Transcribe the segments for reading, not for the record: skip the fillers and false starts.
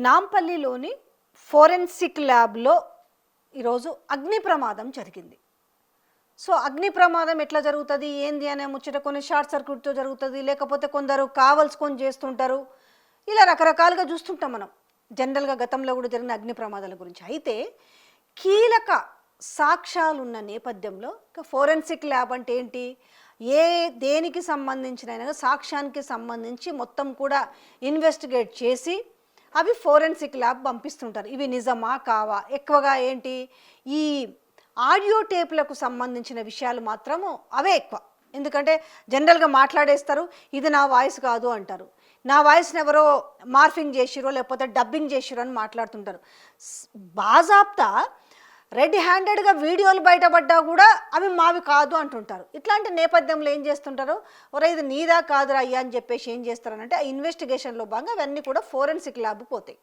నాంపల్లిలోని forensic ల్యాబ్లో ఈరోజు అగ్ని ప్రమాదం జరిగింది. సో అగ్ని ప్రమాదం ఎట్లా జరుగుతుంది ఏంది అనే ముచ్చట కొన్ని షార్ట్ సర్క్యూట్తో జరుగుతుంది, లేకపోతే కొందరు కావలసుకొని చేస్తుంటారు. ఇలా రకరకాలుగా చూస్తుంటాం మనం జనరల్గా గతంలో కూడా జరిగిన అగ్ని ప్రమాదాల గురించి. అయితే కీలక సాక్ష్యాలు ఉన్న నేపథ్యంలో ఫోరెన్సిక్ ల్యాబ్ అంటే ఏంటి, దేనికి సంబంధించిన సాక్ష్యానికి సంబంధించి మొత్తం కూడా ఇన్వెస్టిగేట్ చేసి అవి ఫోరెన్సిక్ ల్యాబ్ పంపిస్తుంటారు. ఇవి నిజమా కావా, ఎక్కువగా ఏంటి ఈ ఆడియో టేపులకు సంబంధించిన విషయాలు మాత్రము అవే ఎక్కువ. ఎందుకంటే జనరల్గా మాట్లాడేస్తారు, ఇది నా వాయిస్ కాదు అంటారు, నా వాయిస్ని ఎవరో మార్ఫింగ్ చేసిరో లేకపోతే డబ్బింగ్ చేసిరో అని మాట్లాడుతుంటారు. బాజాప్తా రెడ్ హ్యాండెడ్గా వీడియోలు బయటపడ్డా కూడా అవి మావి కాదు అంటుంటారు. ఇట్లాంటి నేపథ్యంలో ఏం చేస్తుంటారు, ఒరే ఇది నీదా కాదురా అయ్యా అని చెప్పేసి ఏం చేస్తారనంటే ఆ ఇన్వెస్టిగేషన్లో భాగంగా అవన్నీ కూడా ఫోరెన్సిక్ ల్యాబ్ పోతాయి.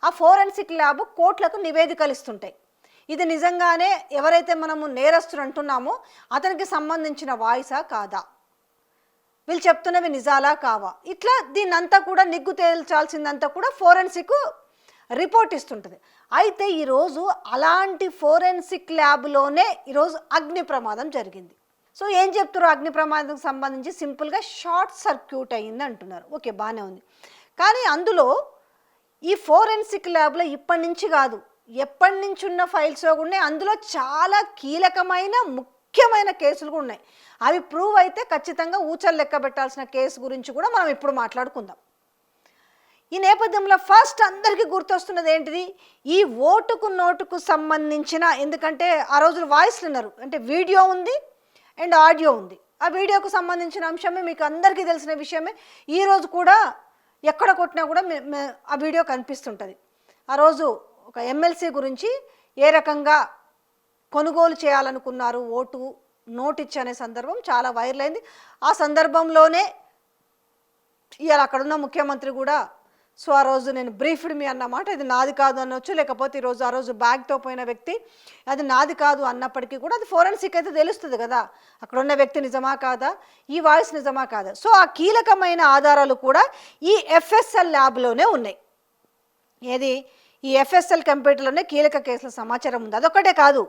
ఆ ఫోరెన్సిక్ ల్యాబ్ కోర్టులకు నివేదికలు ఇస్తుంటాయి. ఇది నిజంగానే ఎవరైతే మనము నేరస్తులు అంటున్నామో అతనికి సంబంధించిన వాయిసా కాదా, వీళ్ళు చెప్తున్నవి నిజాలా కావా, ఇట్లా దీన్నంతా కూడా నిగ్గు తేల్చాల్సిందంతా కూడా ఫోరెన్సిక్ రిపోర్ట్ ఇస్తుంటుంది. అయితే ఈరోజు అలాంటి ఫోరెన్సిక్ ల్యాబ్లోనే ఈరోజు అగ్ని ప్రమాదం జరిగింది. సో ఏం చెప్తారు, అగ్ని ప్రమాదానికి సంబంధించి సింపుల్గా షార్ట్ సర్క్యూట్ అయ్యింది అంటున్నారు. ఓకే, బాగానే ఉంది. కానీ అందులో ఈ ఫోరెన్సిక్ ల్యాబ్లో ఇప్పటి నుంచి కాదు ఎప్పటి నుంచి ఉన్న ఫైల్స్ కూడా ఉన్నాయి. అందులో చాలా కీలకమైన ముఖ్యమైన కేసులు కూడా ఉన్నాయి. అవి ప్రూవ్ అయితే ఖచ్చితంగా ఊచలు లెక్క పెట్టాల్సిన కేసు గురించి కూడా మనం ఇప్పుడు మాట్లాడుకుందాం. ఈ నేపథ్యంలో ఫస్ట్ అందరికీ గుర్తొస్తున్నది ఏంటిది, ఈ ఓటుకు నోటుకు సంబంధించిన, ఎందుకంటే ఆ రోజులు వాయిస్లు ఉన్నారు అంటే వీడియో ఉంది అండ్ ఆడియో ఉంది. ఆ వీడియోకు సంబంధించిన అంశమే మీకు అందరికీ తెలిసిన విషయమే. ఈరోజు కూడా ఎక్కడ కొట్టినా కూడా ఆ వీడియో కనిపిస్తుంటుంది. ఆ రోజు ఒక ఎమ్మెల్సీ గురించి ఏ రకంగా కొనుగోలు చేయాలనుకున్నారు ఓటు నోటు ఇచ్చే సందర్భం చాలా వైరల్ అయింది. ఆ సందర్భంలోనే ఇవాళ అక్కడున్న ముఖ్యమంత్రి కూడా సో ఆ రోజు నేను బ్రీఫ్డ్ మీ అన్నమాట, ఇది నాది కాదు అనొచ్చు, లేకపోతే ఆ రోజు బ్యాగ్తో పోయిన వ్యక్తి అది నాది కాదు అన్నప్పటికీ కూడా అది ఫోరెన్సిక్ అయితే తెలుస్తుంది కదా అక్కడ ఉన్న వ్యక్తి నిజమా కాదా, ఈ వాయిస్ నిజమా కాదా. సో ఆ కీలకమైన ఆధారాలు కూడా ఈ ఎఫ్ఎస్ఎల్ ల్యాబ్లోనే ఉన్నాయి. ఏది, ఈ ఎఫ్ఎస్ఎల్ కంప్యూటర్లోనే కీలక కేసుల సమాచారం ఉంది. అదొక్కటే కాదు,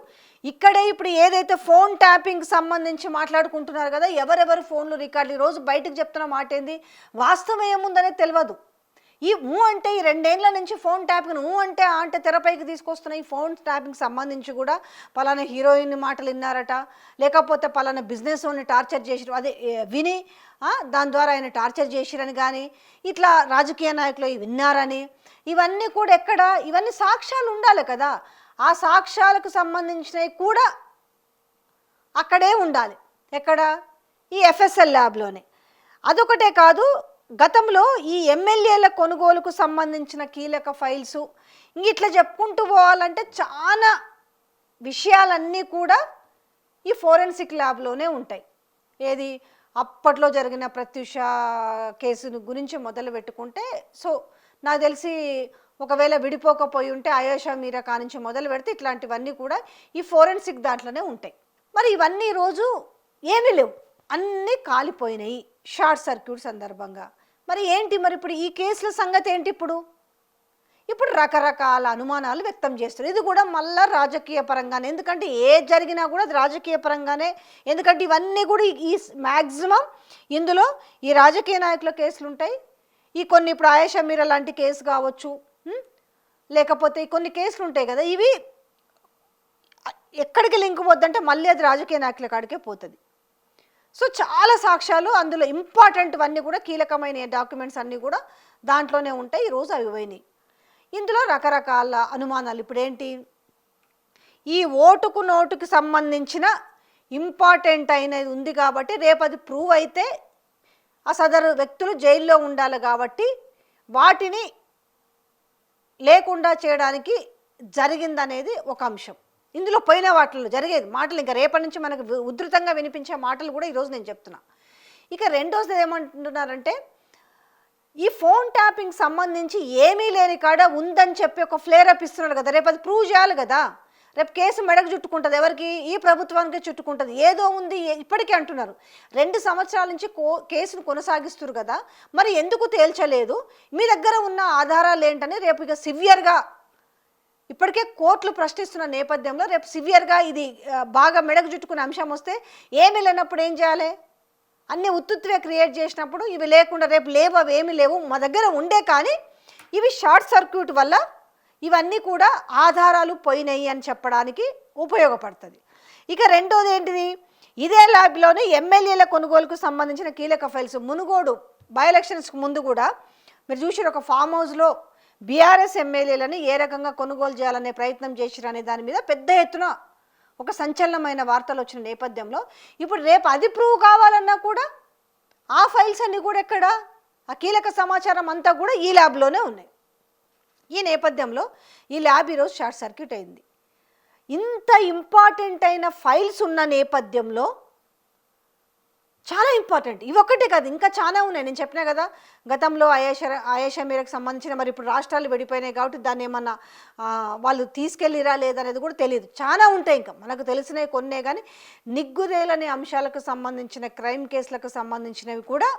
ఇక్కడే ఇప్పుడు ఏదైతే ఫోన్ ట్యాపింగ్ సంబంధించి మాట్లాడుకుంటున్నారు కదా, ఎవరెవరు ఫోన్లు రికార్డులు, ఈరోజు బయటకు చెప్తున్న మాట ఏంది, వాస్తవం ఏముందనేది తెలియదు. ఈ అంటే ఈ 2 ఏళ్ల నుంచి ఫోన్ ట్యాపింగ్ అంటే తెరపైకి తీసుకొస్తున్న ఈ ఫోన్ ట్యాపింగ్ సంబంధించి కూడా పలానా హీరోయిన్ మాటలు విన్నారట, లేకపోతే పలానా బిజినెస్ ఓన్ని టార్చర్ చేసిరు, అదే విని దాని ద్వారా ఆయన టార్చర్ చేసిరని కానీ, ఇట్లా రాజకీయ నాయకులు విన్నారని, ఇవన్నీ కూడా ఎక్కడ, ఇవన్నీ సాక్ష్యాలు ఉండాలి కదా, ఆ సాక్ష్యాలకు సంబంధించినవి కూడా అక్కడే ఉండాలి. ఎక్కడ, ఈ ఎఫ్ఎస్ఎల్ ల్యాబ్లోనే. అదొకటే కాదు, గతంలో ఈ ఎమ్మెల్యేల కొనుగోలుకు సంబంధించిన కీలక ఫైల్స్ ఇట్లా చెప్పుకుంటూ పోవాలంటే చాలా విషయాలన్నీ కూడా ఈ ఫోరెన్సిక్ ల్యాబ్లోనే ఉంటాయి. ఏది, అప్పట్లో జరిగిన ప్రత్యూష కేసు గురించి మొదలు పెట్టుకుంటే, సో నాకు తెలిసి ఒకవేళ విడిపోకపోయి ఉంటే ఆయేషా మీరా కానించి మొదలు పెడితే ఇట్లాంటివన్నీ కూడా ఈ ఫోరెన్సిక్ దాంట్లోనే ఉంటాయి. మరి ఇవన్నీ రోజు ఏమీ లేవు, అన్నీ కాలిపోయినాయి షార్ట్ సర్క్యూట్ సందర్భంగా. మరి ఏంటి, మరి ఇప్పుడు ఈ కేసుల సంగతి ఏంటి, ఇప్పుడు రకరకాల అనుమానాలు వ్యక్తం చేస్తారు. ఇది కూడా మళ్ళీ రాజకీయ పరంగానే, ఎందుకంటే జరిగినా కూడా అది రాజకీయ పరంగానే. ఎందుకంటే ఇవన్నీ కూడా ఈ మ్యాక్సిమం ఇందులో ఈ రాజకీయ నాయకుల కేసులు ఉంటాయి. ఈ కొన్ని ఇప్పుడు ఆయేషా మీరా లాంటి కేసు కావచ్చు, లేకపోతే కొన్ని కేసులు ఉంటాయి కదా, ఇవి ఎక్కడికి లింక్ పోద్దంటే మళ్ళీ అది రాజకీయ నాయకుల కాడికే పోతుంది. సో చాలా సాక్ష్యాలు అందులో ఇంపార్టెంట్ అన్నీ కూడా కీలకమైన డాక్యుమెంట్స్ అన్నీ కూడా దాంట్లోనే ఉంటాయి. ఈరోజు అవి పోయినాయి. ఇందులో రకరకాల అనుమానాలు. ఇప్పుడు ఏంటి, ఈ ఓటుకు నోటుకు సంబంధించిన ఇంపార్టెంట్ అయినది ఉంది కాబట్టి రేపు అది ప్రూవ్ అయితే ఆ సదరు వ్యక్తులు జైల్లో ఉండాలి కాబట్టి వాటిని లేకుండా చేయడానికి జరిగిందనేది ఒక అంశం. ఇందులో పోయిన వాటిల్లో జరిగేది మాటలు ఇంకా రేపటి నుంచి మనకు ఉధృతంగా వినిపించే మాటలు కూడా ఈరోజు నేను చెప్తున్నా. ఇక రెండోది ఏమంటున్నారంటే, ఈ ఫోన్ ట్యాపింగ్ సంబంధించి ఏమీ లేని కాడ ఉందని చెప్పి ఒక ఫ్లేర్ అప్ ఇస్తున్నారు కదా, రేపు అది ప్రూవ్ చేయాలి కదా. రేపు కేసు మెడకు చుట్టుకుంటుంది, ఎవరికి? ఈ ప్రభుత్వానికి చుట్టుకుంటుంది. ఏదో ఉంది ఇప్పటికీ అంటున్నారు. 2 సంవత్సరాల నుంచి కేసును కొనసాగిస్తున్నారు కదా, మరి ఎందుకు తేల్చలేదు? మీ దగ్గర ఉన్న ఆధారాలు ఏంటని రేపు ఇక సివియర్గా ఇప్పటికే కోర్టులు ప్రశ్నిస్తున్న నేపథ్యంలో రేపు సివియర్గా ఇది బాగా మెడకు చుట్టుకునే అంశం వస్తే ఏమీ లేనప్పుడు ఏం చేయాలి? అన్నీ ఉత్తుత్తువే క్రియేట్ చేసినప్పుడు ఇవి లేకుండా రేపు లేవు, అవి ఏమీ లేవు, మా దగ్గర ఉండే కానీ ఇవి షార్ట్ సర్క్యూట్ వల్ల ఇవన్నీ కూడా ఆధారాలు పోయినాయి అని చెప్పడానికి ఉపయోగపడుతుంది. ఇక రెండోది ఏంటిది? ఇదే ల్యాబ్లోనే ఎమ్మెల్యేల కొనుగోలుకు సంబంధించిన కీలక ఫైల్స్. మునుగోడు బై ఎలక్షన్స్కి ముందు కూడా మీరు చూసిన ఒక ఫామ్ హౌస్లో బీఆర్ఎస్ ఎమ్మెల్యేలను ఏ రకంగా కొనుగోలు చేయాలనే ప్రయత్నం చేసిరు అనే దాని మీద పెద్ద ఎత్తున ఒక సంచలనమైన వార్తలు వచ్చిన నేపథ్యంలో ఇప్పుడు రేపు అది ప్రూవ్ కావాలన్నా కూడా ఆ ఫైల్స్ అన్నీ కూడా ఎక్కడ? ఆ కీలక సమాచారం అంతా కూడా ఈ ల్యాబ్లోనే ఉన్నాయి. ఈ నేపథ్యంలో ఈ ల్యాబ్ ఈరోజు షార్ట్ సర్క్యూట్ అయింది. ఇంత ఇంపార్టెంట్ అయిన ఫైల్స్ ఉన్న నేపథ్యంలో చాలా ఇంపార్టెంట్, ఇవి ఒక్కటే కాదు ఇంకా చాలా ఉన్నాయి. నేను చెప్పినా కదా, గతంలో ఆయేషా మీరకు సంబంధించిన, మరి ఇప్పుడు రాష్ట్రాలు విడిపోయినాయి కాబట్టి దాన్ని ఏమన్నా వాళ్ళు తీసుకెళ్ళిరా లేదనేది కూడా తెలియదు. చాలా ఉంటాయి, ఇంకా మనకు తెలిసినవి కొన్నే, కానీ నిగ్గుదేలని అంశాలకు సంబంధించిన క్రైమ్ కేసులకు సంబంధించినవి కూడా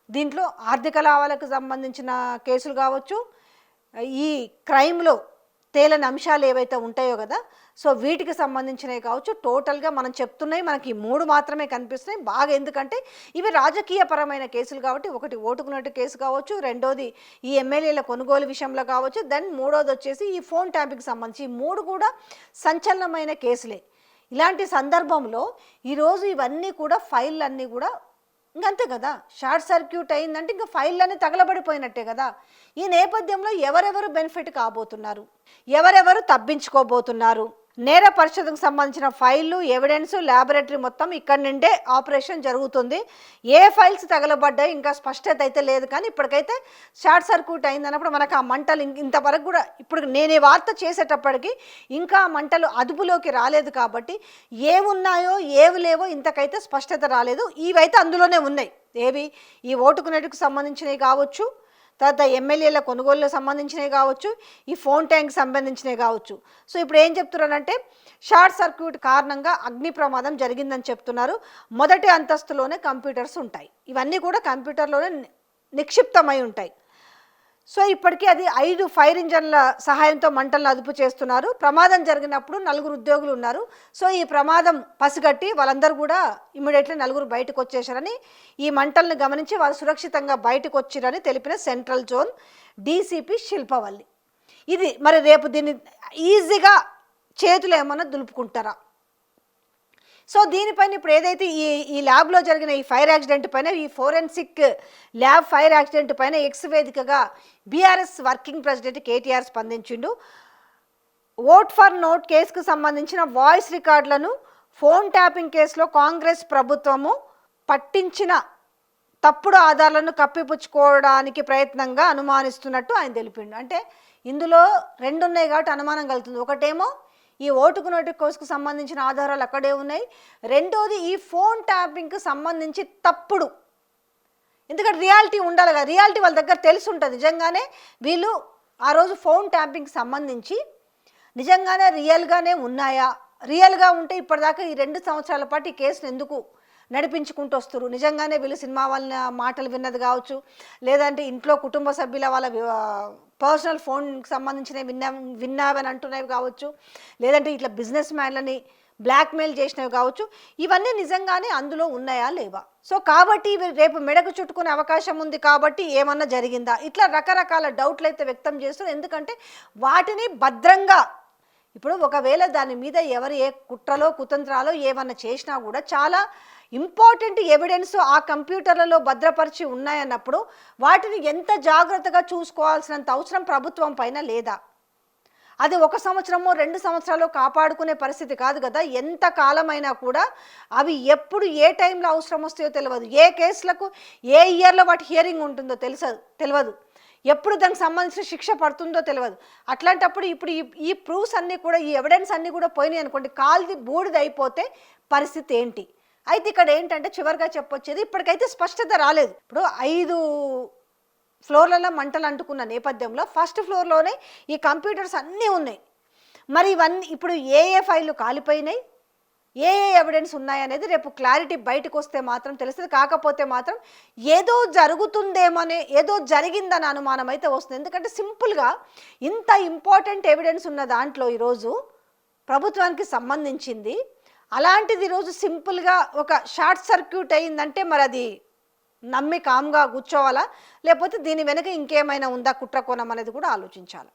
దీంట్లో, ఆర్థిక లావాలకు సంబంధించిన కేసులు కావచ్చు, ఈ క్రైమ్లో తేలని అంశాలు ఏవైతే ఉంటాయో కదా, సో వీటికి సంబంధించినవి కావచ్చు. టోటల్గా మనం చెప్తున్నాయి మనకి 3 మాత్రమే కనిపిస్తున్నాయి బాగా. ఎందుకంటే ఇవి రాజకీయపరమైన కేసులు కాబట్టి, ఒకటి ఓటుకున్నట్టు కేసు కావచ్చు, రెండోది ఈ ఎమ్మెల్యేల కొనుగోలు విషయంలో కావచ్చు, దెన్ మూడోది వచ్చేసి ఈ ఫోన్ ట్యాపింగ్కి సంబంధించి. ఈ 3 కూడా సంచలనమైన కేసులే. ఇలాంటి సందర్భంలో ఈరోజు ఇవన్నీ కూడా ఫైళ్ళన్నీ కూడా ఇంకంతే కదా, షార్ట్ సర్క్యూట్ అయిందంటే ఇంకా ఫైళ్ళన్నీ తగలబడిపోయినట్టే కదా. ఈ నేపథ్యంలో ఎవరెవరు బెనిఫిట్ కాబోతున్నారు, ఎవరెవరు తప్పించుకోబోతున్నారు? నేర పరిషత్కు సంబంధించిన ఫైళ్ళు, ఎవిడెన్స్, ల్యాబొరేటరీ మొత్తం ఇక్కడ నుండే ఆపరేషన్ జరుగుతుంది. ఏ ఫైల్స్ తగలబడ్డాయి ఇంకా స్పష్టత అయితే లేదు, కానీ ఇప్పటికైతే షార్ట్ సర్క్యూట్ అయిందన్నప్పుడు మనకు ఆ మంటలు ఇంతవరకు కూడా, ఇప్పుడు నేను వార్త చేసేటప్పటికి ఇంకా మంటలు అదుపులోకి రాలేదు కాబట్టి ఏమున్నాయో ఏవి లేవో ఇంతకైతే స్పష్టత రాలేదు. ఇవైతే అందులోనే ఉన్నాయి. ఏవి? ఈ ఓటుకునేటికి సంబంధించినవి కావచ్చు, తర్వాత ఎమ్మెల్యేల కొనుగోలుకు సంబంధించినవి కావచ్చు, ఈ ఫోన్ ట్యాంక్ సంబంధించినవి కావచ్చు. సో ఇప్పుడు ఏం చెప్తున్నారంటే షార్ట్ సర్క్యూట్ కారణంగా అగ్ని ప్రమాదం జరిగిందని చెప్తున్నారు. మొదటి అంతస్తులోనే కంప్యూటర్స్ ఉంటాయి, ఇవన్నీ కూడా కంప్యూటర్లోనే నిక్షిప్తమై ఉంటాయి. సో ఇప్పటికీ అది 5 ఫైర్ ఇంజన్ల సహాయంతో మంటలను అదుపు చేస్తున్నారు. ప్రమాదం జరిగినప్పుడు 4 ఉద్యోగులు ఉన్నారు. సో ఈ ప్రమాదం పసిగట్టి వాళ్ళందరూ కూడా ఇమ్మీడియట్లీ 4 బయటకు వచ్చేసారని, ఈ మంటలను గమనించి వాళ్ళు సురక్షితంగా బయటకు వచ్చిరని తెలిపిన సెంట్రల్ జోన్ డీసీపీ శిల్పవల్లి. ఇది మరి రేపు దీన్ని ఈజీగా చేతులు ఏమన్నా దులుపుకుంటారా? సో దీనిపైన ఇప్పుడు ఏదైతే ఈ ల్యాబ్లో జరిగిన ఈ ఫైర్ యాక్సిడెంట్ పైన, ఈ ఫోరెన్సిక్ ల్యాబ్ ఫైర్ యాక్సిడెంట్ పైన ఎక్స్ వేదికగా బీఆర్ఎస్ వర్కింగ్ ప్రెసిడెంట్ కేటీఆర్ స్పందించిండు. ఓట్ ఫర్ నోట్ కేసుకు సంబంధించిన వాయిస్ రికార్డులను ఫోన్ ట్యాపింగ్ కేసులో కాంగ్రెస్ ప్రభుత్వము పట్టించిన తప్పుడు ఆధారాలను కప్పిపుచ్చుకోవడానికి ప్రయత్నంగా అనుమానిస్తున్నట్టు ఆయన తెలిపిండు. అంటే ఇందులో 2 ఉన్నాయి కాబట్టి అనుమానం కలుగుతుంది. ఒకటేమో ఈ ఓటుకు నోటు కేసుకు సంబంధించిన ఆధారాలు అక్కడే ఉన్నాయి, రెండోది ఈ ఫోన్ ట్యాపింగ్కి సంబంధించి తప్పుడు, ఎందుకంటే రియాలిటీ ఉండాలి కదా, రియాలిటీ వాళ్ళ దగ్గర తెలిసి ఉంటుంది. నిజంగానే వీళ్ళు ఆ రోజు ఫోన్ ట్యాపింగ్కి సంబంధించి నిజంగానే రియల్గానే ఉన్నాయా, రియల్గా ఉంటే ఇప్పటిదాకా ఈ 2 సంవత్సరాల పాటు ఈ కేసును ఎందుకు నడిపించుకుంటూ వస్తారు? నిజంగానే వీళ్ళు సినిమా వాళ్ళ మాటలు విన్నది కావచ్చు, లేదంటే ఇంట్లో కుటుంబ సభ్యుల వాళ్ళ పర్సనల్ ఫోన్కి సంబంధించినవి విన్నావని అంటున్నవి కావచ్చు, లేదంటే ఇట్లా బిజినెస్ మ్యాన్లని బ్లాక్మెయిల్ చేసినవి కావచ్చు, ఇవన్నీ నిజంగానే అందులో ఉన్నాయా లేవా? సో కాబట్టి ఇవి రేపు మెడకు చుట్టుకునే అవకాశం ఉంది కాబట్టి ఏమన్నా జరిగిందా, ఇట్లా రకరకాల డౌట్లు అయితే వ్యక్తం చేస్తారు. ఎందుకంటే వాటిని భద్రంగా, ఇప్పుడు ఒకవేళ దాని మీద ఎవరు ఏ కుట్రలో కుతంత్రాలో ఏమన్నా చేసినా కూడా చాలా ఇంపార్టెంట్ ఎవిడెన్స్ ఆ కంప్యూటర్లలో భద్రపరిచి ఉన్నాయన్నప్పుడు వాటిని ఎంత జాగ్రత్తగా చూసుకోవాల్సినంత అవసరం ప్రభుత్వం పైన లేదా? అది 1 సంవత్సరమో 2 సంవత్సరాలు కాపాడుకునే పరిస్థితి కాదు కదా. ఎంత కాలమైనా కూడా అవి ఎప్పుడు ఏ టైంలో అవసరం వస్తాయో తెలియదు, ఏ కేసులకు ఏ ఇయర్లో వాటి హియరింగ్ ఉంటుందో తెలియదు, ఎప్పుడు దానికి సంబంధించిన శిక్ష పడుతుందో తెలియదు. అట్లాంటప్పుడు ఇప్పుడు ఈ ప్రూఫ్స్ అన్నీ కూడా, ఈ ఎవిడెన్స్ అన్నీ కూడా పోయినాయి అనుకోండి, కాల్ది బూడిద అయిపోతే పరిస్థితి ఏంటి? అయితే ఇక్కడ ఏంటంటే చివరిగా చెప్పొచ్చేది, ఇప్పటికైతే స్పష్టత రాలేదు. ఇప్పుడు 5 ఫ్లోర్లలో మంటలు అంటుకున్న నేపథ్యంలో ఫస్ట్ ఫ్లోర్లోనే ఈ కంప్యూటర్స్ అన్నీ ఉన్నాయి. మరి ఇవన్నీ ఇప్పుడు ఏ ఏ ఫైళ్ళు కాలిపోయినాయి, ఏ ఏ ఎవిడెన్స్ ఉన్నాయనేది రేపు క్లారిటీ బయటకు వస్తే మాత్రం తెలుస్తుంది. కాకపోతే మాత్రం ఏదో జరుగుతుందేమనే, ఏదో జరిగిందని అనుమానం అయితే వస్తుంది. ఎందుకంటే సింపుల్గా ఇంత ఇంపార్టెంట్ ఎవిడెన్స్ ఉన్న దాంట్లో ఈరోజు ప్రభుత్వానికి సంబంధించింది, అలాంటిది ఈరోజు సింపుల్గా ఒక షార్ట్ సర్క్యూట్ అయిందంటే మరి అది నమ్మి కామ్గా కూర్చోవాలా, లేకపోతే దీని వెనుక ఇంకేమైనా ఉందా కుట్రకోణం అనేది కూడా ఆలోచించాలి.